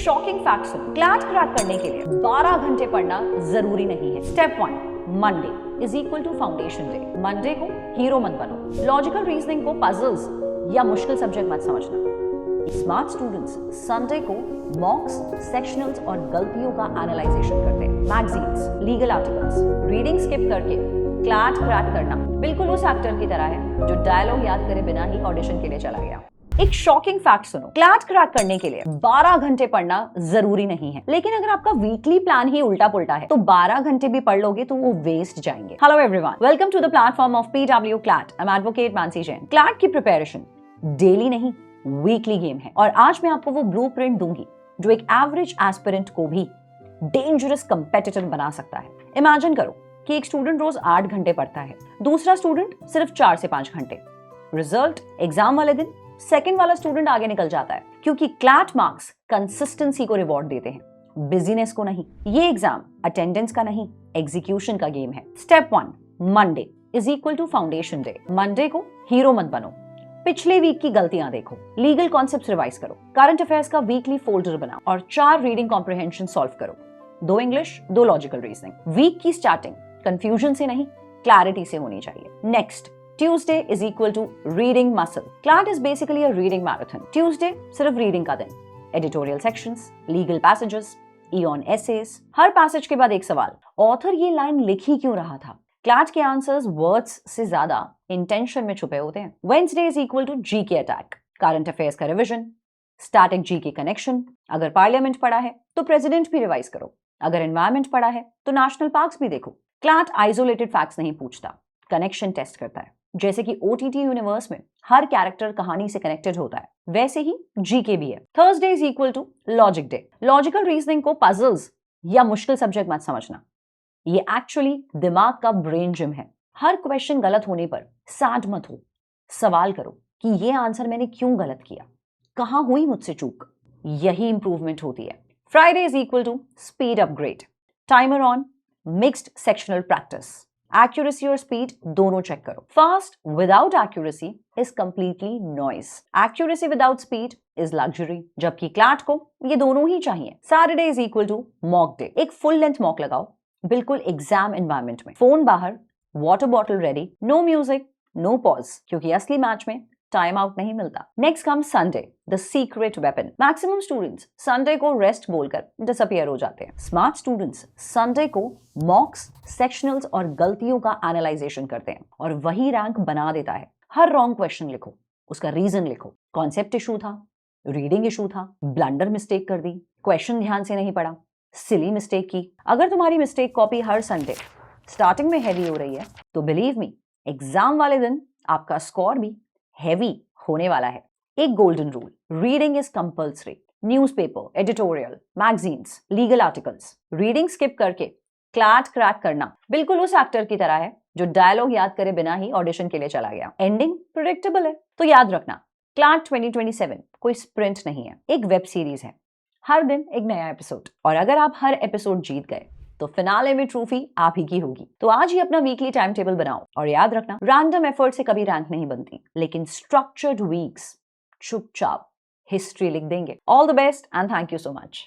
Shocking fact सुनो, CLAT crack करने के लिए 12 घंटे पढ़ना जरूरी नहीं है। Step 1, Monday is equal to foundation day. Monday को हीरो मत बनो, लॉजिकल रीजनिंग को पजल्स या मुश्किल सब्जेक्ट मत समझना। स्मार्ट स्टूडेंट्स संडे को मॉक्स, सेक्शनल्स और गलतियों का एनालाइजेशन करते हैं। Magazines, legal articles, reading skip करके क्लैट क्रैक करना बिल्कुल उस एक्टर की तरह है जो डायलॉग याद करे बिना ही ऑडिशन के लिए चला गया। एक शॉकिंग फैक्ट सुनो, क्लैट क्रैक करने के लिए 12 घंटे पढ़ना जरूरी नहीं है, लेकिन अगर आपका वीकली प्लान ही उल्टा पुल्टा है तो 12 घंटे भी पढ़ लोगे तो वो वेस्ट जाएंगे। Hello everyone, welcome to the platform of PW CLAT. I am advocate Mansi Jain. CLAT की प्रिपरेशन डेली नहीं, वीकली गेम है और आज मैं आपको वो ब्लूप्रिंट दूंगी जो एक एवरेज एस्पिरेंट को भी डेंजरस कंपेटिटर बना सकता है। इमेजिन करो कि एक स्टूडेंट रोज 8 घंटे पढ़ता है, दूसरा स्टूडेंट सिर्फ 4 से 5 घंटे। रिजल्ट एग्जाम वाले दिन सेकंड वाला स्टूडेंट आगे निकल जाता है, क्योंकि क्लैट मार्क्स कंसिस्टेंसी को रिवॉर्ड देते हैं, बिजीनेस को नहीं। ये एग्जाम अटेंडेंस का नहीं, एग्जीक्यूशन का गेम है। Step 1, Monday is equal to foundation day. Monday को हीरो मत बनो, पिछले वीक की गलतियां देखो, लीगल कॉन्सेप्ट्स रिवाइज करो, करंट अफेयर्स का वीकली फोल्डर बनाओ और 4 रीडिंग कॉम्प्रिहेंशन सॉल्व करो, 2 इंग्लिश, 2 लॉजिकल रीजनिंग। वीक की स्टार्टिंग कंफ्यूजन से नहीं, क्लैरिटी से होनी चाहिए। Next, Tuesday is equal to reading muscle. CLAT is basically a reading marathon. Tuesday सिर्फ रीडिंग का दिन, editorial sections, legal passages, Aeon essays, हर पैसेज के बाद एक सवाल, ऑथर ये लाइन लिख ही क्यों रहा था। क्लैट के आंसर्स वर्ड्स से ज्यादा इंटेंशन में छुपे होते हैं। Wednesday is equal to GK attack, current affairs का रिविजन, स्टैटिक GK कनेक्शन। अगर पार्लियामेंट पढ़ा है तो प्रेसिडेंट भी रिवाइज करो, अगर एनवायरमेंट पढ़ा है तो नेशनल पार्क्स भी देखो। क्लैट आइसोलेटेड फैक्ट्स नहीं पूछता, कनेक्शन टेस्ट करता है। जैसे कि OTT यूनिवर्स में हर कैरेक्टर कहानी से कनेक्टेड होता है, वैसे ही GK भी है। Thursday is equal to logic day. Logical reasoning को पजल्स या मुश्किल सब्जेक्ट मत समझना, ये एक्चुअली दिमाग का ब्रेन जिम है। हर क्वेश्चन गलत होने पर सैड मत हो, सवाल करो कि ये आंसर मैंने क्यों गलत किया, कहां हुई मुझसे चूक, यही इंप्रूवमेंट होती है। Friday is equal to speed upgrade. Timer on, mixed sectional practice, accuracy और स्पीड दोनों चेक करो। Fast without accuracy is completely noise, accuracy without speed is luxury, जबकि क्लैट को ये दोनों ही चाहिए। Saturday is equal to mock day. एक फुल लेंथ मॉक लगाओ, बिल्कुल एग्जाम एनवायरमेंट में, फोन बाहर, water bottle ready, no music, no pause, क्योंकि असली मैच में टाइम आउट नहीं मिलता। Next come Sunday, the secret weapon. Maximum students Sunday को रेस्ट बोलकर डिसअपियर हो जाते हैं। स्मार्ट स्टूडेंट्स संडे को मॉक्स, सेक्शनल्स और गलतियों का एनालाइजेशन करते हैं और वही रैंक बना देता है। हर रॉन्ग क्वेश्चन लिखो, उसका रीजन लिखो, कॉन्सेप्ट इशू था, रीडिंग इशू था, ब्लंडर मिस्टेक कर दी, क्वेश्चन ध्यान से नहीं पढ़ा, सिली मिस्टेक की। अगर तुम्हारी मिस्टेक कॉपी हर संडे स्टार्टिंग में हैवी हो रही है तो बिलीव मी, एग्जाम वाले दिन आपका स्कोर भी हैवी होने वाला है। एक golden rule, reading is compulsory. Newspaper, editorial, magazines, legal articles, reading skip करके क्लैट क्रैक करना बिल्कुल उस एक्टर की तरह है जो डायलॉग याद करे बिना ही ऑडिशन के लिए चला गया। एंडिंग प्रेडिक्टेबल है, तो याद रखना क्लैट 2027 कोई स्प्रिंट नहीं है, एक वेब सीरीज है, हर दिन एक नया एपिसोड। और अगर आप हर एपिसोड जीत गए तो फिनाले में ट्रॉफी आप ही की होगी। तो आज ही अपना वीकली टाइम टेबल बनाओ और याद रखना, रैंडम एफर्ट से कभी रैंक नहीं बनती, लेकिन स्ट्रक्चर्ड वीक्स चुपचाप हिस्ट्री लिख देंगे। All the best and thank you so much.